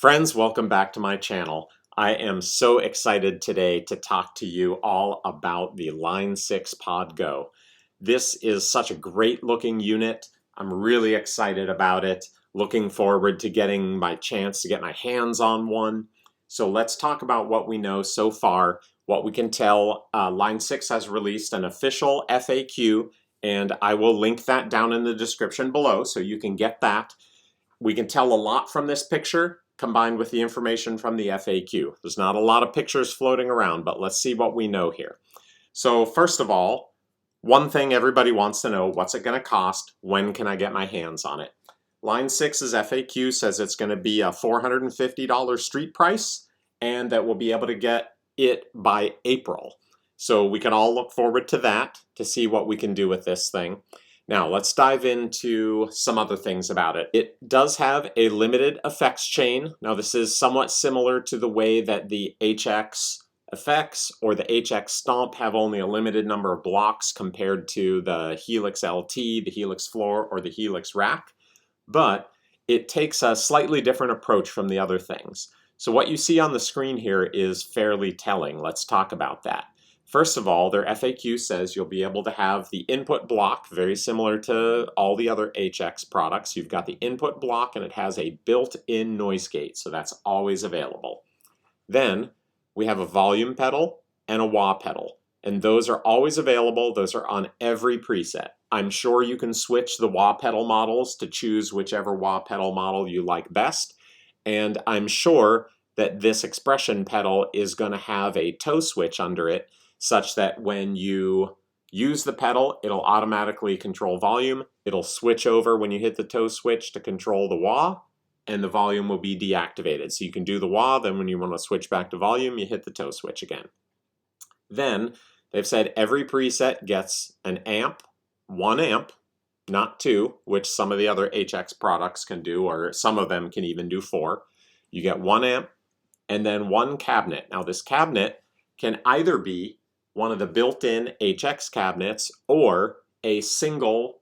Friends, welcome back to my channel. I am so excited today to talk to you all about the Line 6 Pod Go. This is such a great looking unit. I'm really excited about it. Looking forward to getting my chance to get my hands on one. So let's talk about what we know so far. What we can tell, Line 6 has released an official FAQ, and I will link that down in the description below so you can get that. We can tell a lot from this picture combined with the information from the FAQ. There's not a lot of pictures floating around, but let's see what we know here. So first of all, one thing everybody wants to know, what's it going to cost? When can I get my hands on it? Line 6's FAQ says it's going to be a $450 street price and that we'll be able to get it by April. So we can all look forward to that to see what we can do with this thing. Now let's dive into some other things about it. It does have a limited effects chain. Now this is somewhat similar to the way that the HX effects or the HX Stomp have only a limited number of blocks compared to the Helix LT, the Helix Floor, or the Helix Rack. But it takes a slightly different approach from the other things. So what you see on the screen here is fairly telling. Let's talk about that. First of all, their FAQ says you'll be able to have the input block, very similar to all the other HX products. You've got the input block and it has a built-in noise gate, so that's always available. Then we have a volume pedal and a wah pedal, and those are always available. Those are on every preset. I'm sure you can switch the wah pedal models to choose whichever wah pedal model you like best, and I'm sure that this expression pedal is going to have a toe switch under it, such that when you use the pedal, it'll automatically control volume. It'll switch over when you hit the toe switch to control the wah, and the volume will be deactivated. So you can do the wah, then when you want to switch back to volume, you hit the toe switch again. Then they've said every preset gets an amp, 1 amp, not 2, which some of the other HX products can do, or some of them can even do 4. You get 1 amp, and then 1 cabinet. Now this cabinet can either be one of the built-in HX cabinets or a single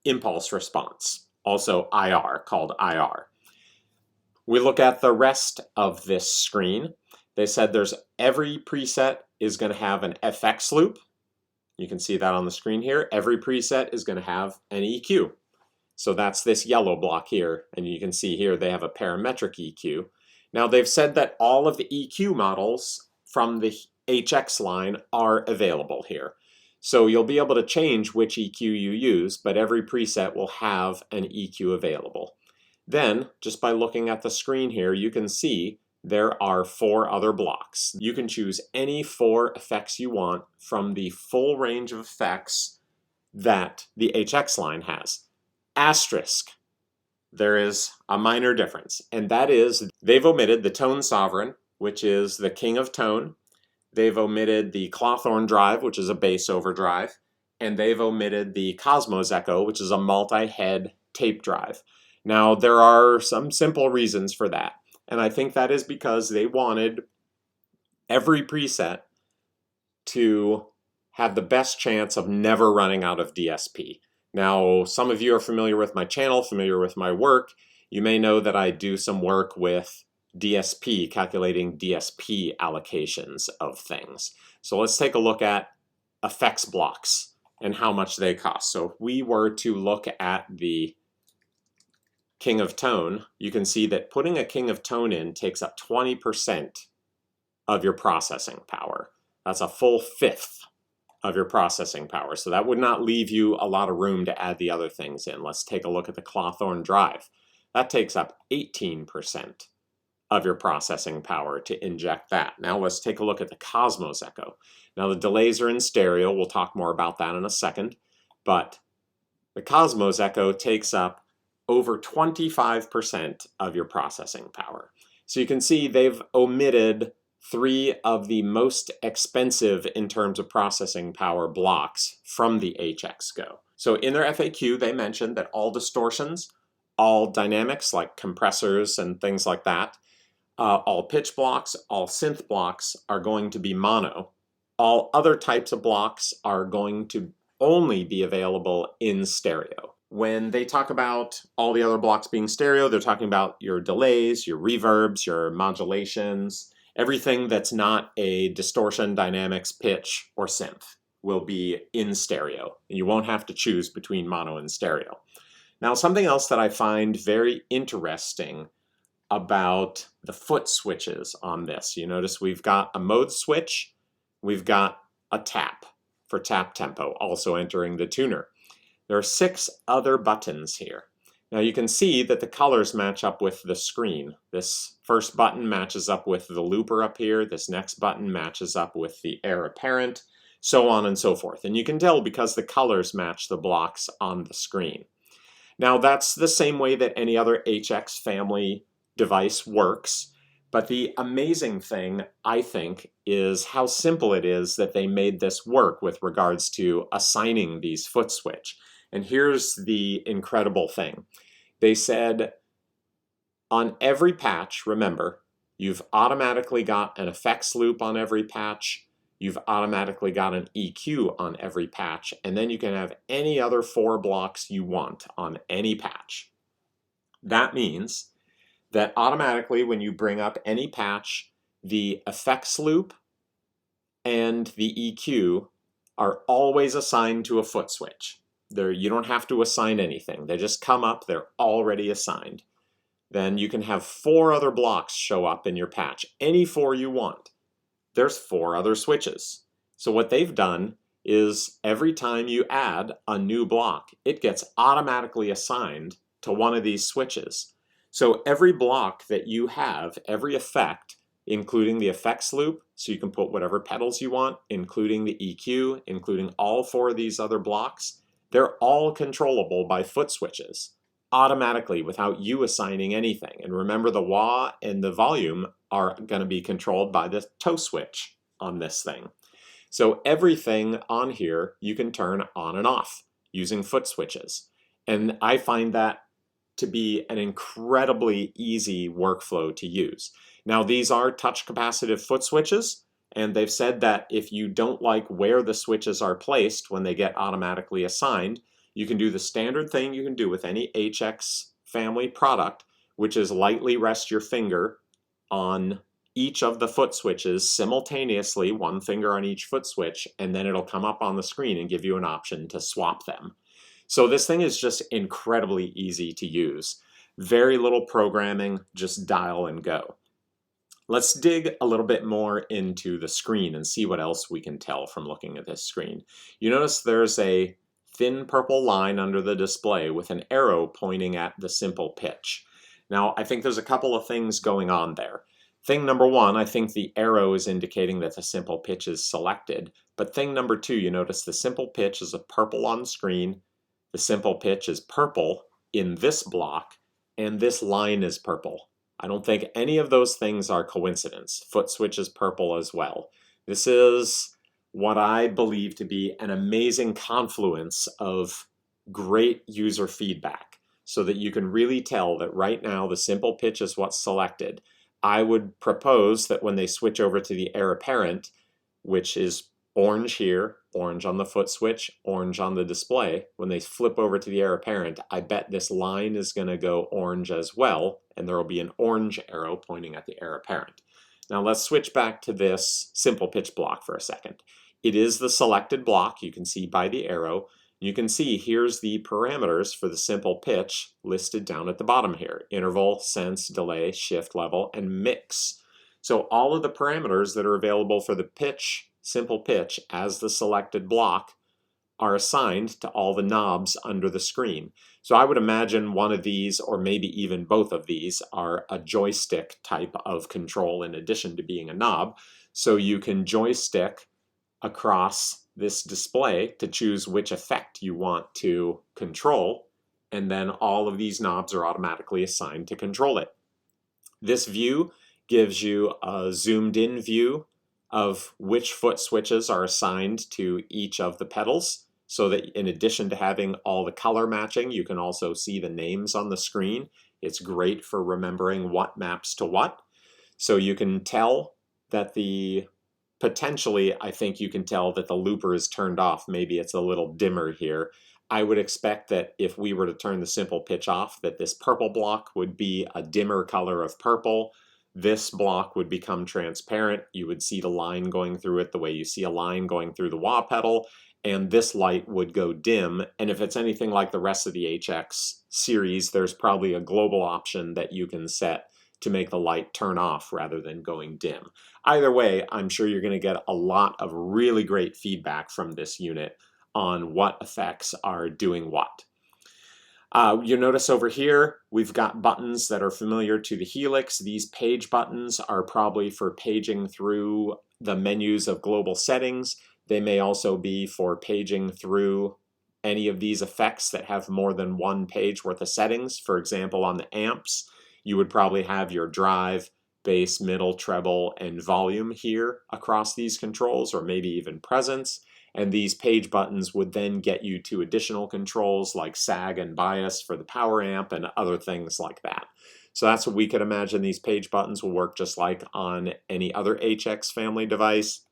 impulse response, also IR, called IR. We look at the rest of this screen. They said every preset is going to have an FX loop. You can see that on the screen here. Every preset is going to have an EQ. So that's this yellow block here, and you can see here they have a parametric EQ. Now they've said that all of the EQ models from the HX line are available here. So you'll be able to change which EQ you use, but every preset will have an EQ available. Then, just by looking at the screen here, you can see there are 4 other blocks. You can choose any 4 effects you want from the full range of effects that the HX line has. Asterisk. There is a minor difference, and that is they've omitted the Tone Sovereign, which is the king of tone. They've omitted the Clawthorn Drive, which is a bass overdrive, and they've omitted the Cosmos Echo, which is a multi-head tape drive. Now, there are some simple reasons for that, and I think that is because they wanted every preset to have the best chance of never running out of DSP. Now, some of you are familiar with my channel, familiar with my work. You may know that I do some work with DSP, calculating DSP allocations of things. So let's take a look at effects blocks and how much they cost. So if we were to look at the King of Tone, you can see that putting a King of Tone in takes up 20% of your processing power. That's a full 1/5 of your processing power. So that would not leave you a lot of room to add the other things in. Let's take a look at the Clawthorn Drive. That takes up 18% of your processing power to inject that. Now let's take a look at the Cosmos Echo. Now the delays are in stereo. We'll talk more about that in a second. But the Cosmos Echo takes up over 25% of your processing power. So you can see they've omitted 3 of the most expensive in terms of processing power blocks from the HX Go. So in their FAQ, they mentioned that all distortions, all dynamics like compressors and things like that, all pitch blocks, all synth blocks are going to be mono. All other types of blocks are going to only be available in stereo. when they talk about all the other blocks being stereo, they're talking about your delays, your reverbs, your modulations, everything that's not a distortion, dynamics, pitch, or synth will be in stereo. And you won't have to choose between mono and stereo. Now, something else that I find very interesting about the foot switches on this, you notice we've got a mode switch, we've got a tap for tap tempo, also entering the tuner. There are 6 other buttons here. Now you can see that the colors match up with the screen. This first button matches up with the looper up here. This next button matches up with the heir apparent, so on and so forth. And you can tell because the colors match the blocks on the screen. Now that's the same way that any other HX family device works. But the amazing thing, I think, is how simple it is that they made this work with regards to assigning these foot switch. And here's the incredible thing. They said on every patch, remember, you've automatically got an effects loop on every patch, you've automatically got an EQ on every patch, and then you can have any other 4 blocks you want on any patch. That means that automatically when you bring up any patch, the effects loop and the EQ are always assigned to a foot switch. You don't have to assign anything. They just come up, they're already assigned. Then you can have 4 other blocks show up in your patch, any 4 you want. There's 4 other switches. So what they've done is every time you add a new block, it gets automatically assigned to one of these switches. So every block that you have, every effect, including the effects loop, so you can put whatever pedals you want, including the EQ, including all 4 of these other blocks, they're all controllable by foot switches automatically without you assigning anything. And remember, the wah and the volume are going to be controlled by the toe switch on this thing. So everything on here you can turn on and off using foot switches. And I find that to be an incredibly easy workflow to use. Now, these are touch capacitive foot switches, and they've said that if you don't like where the switches are placed when they get automatically assigned, you can do the standard thing you can do with any HX family product, which is lightly rest your finger on each of the foot switches simultaneously, 1 finger on each foot switch, and then it'll come up on the screen and give you an option to swap them. So this thing is just incredibly easy to use. Very little programming, just dial and go. Let's dig a little bit more into the screen and see what else we can tell from looking at this screen. You notice there's a thin purple line under the display with an arrow pointing at the simple pitch. Now, I think there's a couple of things going on there. Thing number 1, I think the arrow is indicating that the simple pitch is selected. But thing number 2, you notice the simple pitch is a purple on screen, the simple pitch is purple in this block, and this line is purple. I don't think any of those things are coincidence. Foot switch is purple as well. This is what I believe to be an amazing confluence of great user feedback so that you can really tell that right now the simple pitch is what's selected. I would propose that when they switch over to the heir apparent, which is orange here, orange on the foot switch, orange on the display, when they flip over to the heir apparent, I bet this line is going to go orange as well, and there will be an orange arrow pointing at the heir apparent. Now let's switch back to this simple pitch block for a second. It is the selected block, you can see by the arrow. You can see here's the parameters for the simple pitch listed down at the bottom here. Interval, sense, delay, shift level, and mix. So all of the parameters that are available for the pitch, simple pitch, as the selected block are assigned to all the knobs under the screen. So I would imagine one of these, or maybe even both of these, are a joystick type of control in addition to being a knob. So you can joystick across this display to choose which effect you want to control, and then all of these knobs are automatically assigned to control it. This view gives you a zoomed in view of which foot switches are assigned to each of the pedals, so that in addition to having all the color matching, you can also see the names on the screen. It's great for remembering what maps to what. So you can tell that potentially, I think you can tell that the looper is turned off. Maybe it's a little dimmer here. I would expect that if we were to turn the simple pitch off, that this purple block would be a dimmer color of purple. This block would become transparent. You would see the line going through it the way you see a line going through the wah pedal, and this light would go dim. And if it's anything like the rest of the HX series, there's probably a global option that you can set to make the light turn off rather than going dim. Either way, I'm sure you're going to get a lot of really great feedback from this unit on what effects are doing what. You'll notice over here, we've got buttons that are familiar to the Helix. These page buttons are probably for paging through the menus of global settings. They may also be for paging through any of these effects that have more than one page worth of settings. For example, on the amps, you would probably have your drive, bass, middle, treble, and volume here across these controls, or maybe even presence. And these page buttons would then get you to additional controls like sag and bias for the power amp and other things like that. So that's what we could imagine. These page buttons will work just like on any other HX family device.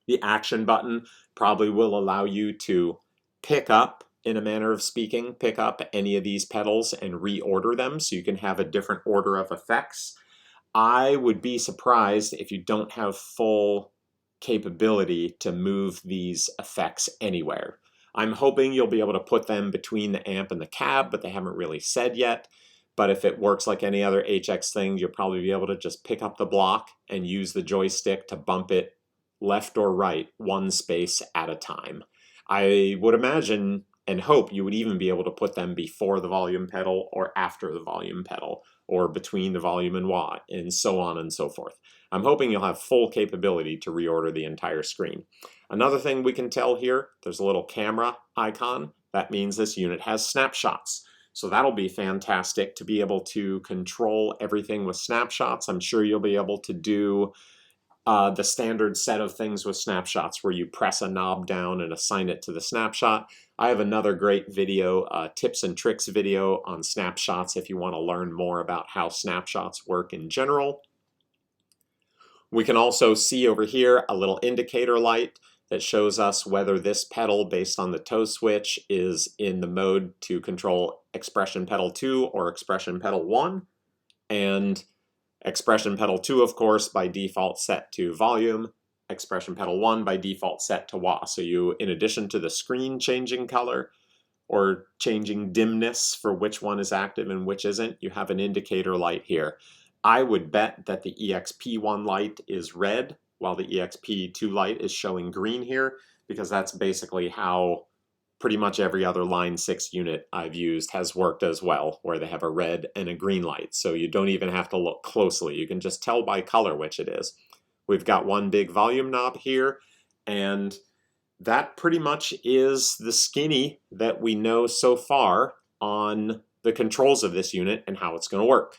The action button probably will allow you to pick up, in a manner of speaking, pick up any of these pedals and reorder them so you can have a different order of effects. I would be surprised if you don't have full capability to move these effects anywhere. I'm hoping you'll be able to put them between the amp and the cab, but they haven't really said yet. But if it works like any other HX thing, you'll probably be able to just pick up the block and use the joystick to bump it left or right, one space at a time. I would imagine and hope you would even be able to put them before the volume pedal or after the volume pedal, or between the volume and wah, and so on and so forth. I'm hoping you'll have full capability to reorder the entire screen. Another thing we can tell here, there's a little camera icon. That means this unit has snapshots. So that'll be fantastic to be able to control everything with snapshots. I'm sure you'll be able to do the standard set of things with snapshots where you press a knob down and assign it to the snapshot. I have another great video, tips and tricks video on snapshots if you want to learn more about how snapshots work in general. We can also see over here a little indicator light that shows us whether this pedal, based on the toe switch, is in the mode to control expression pedal 2 or expression pedal 1. And expression pedal 2, of course, by default set to volume. Expression pedal 1 by default set to wah. So you, in addition to the screen changing color or changing dimness for which one is active and which isn't, you have an indicator light here. I would bet that the EXP1 light is red while the EXP2 light is showing green here, because that's basically how pretty much every other Line 6 unit I've used has worked as well, where they have a red and a green light. So you don't even have to look closely. You can just tell by color which it is. We've got one big volume knob here, and that pretty much is the skinny that we know so far on the controls of this unit and how it's going to work.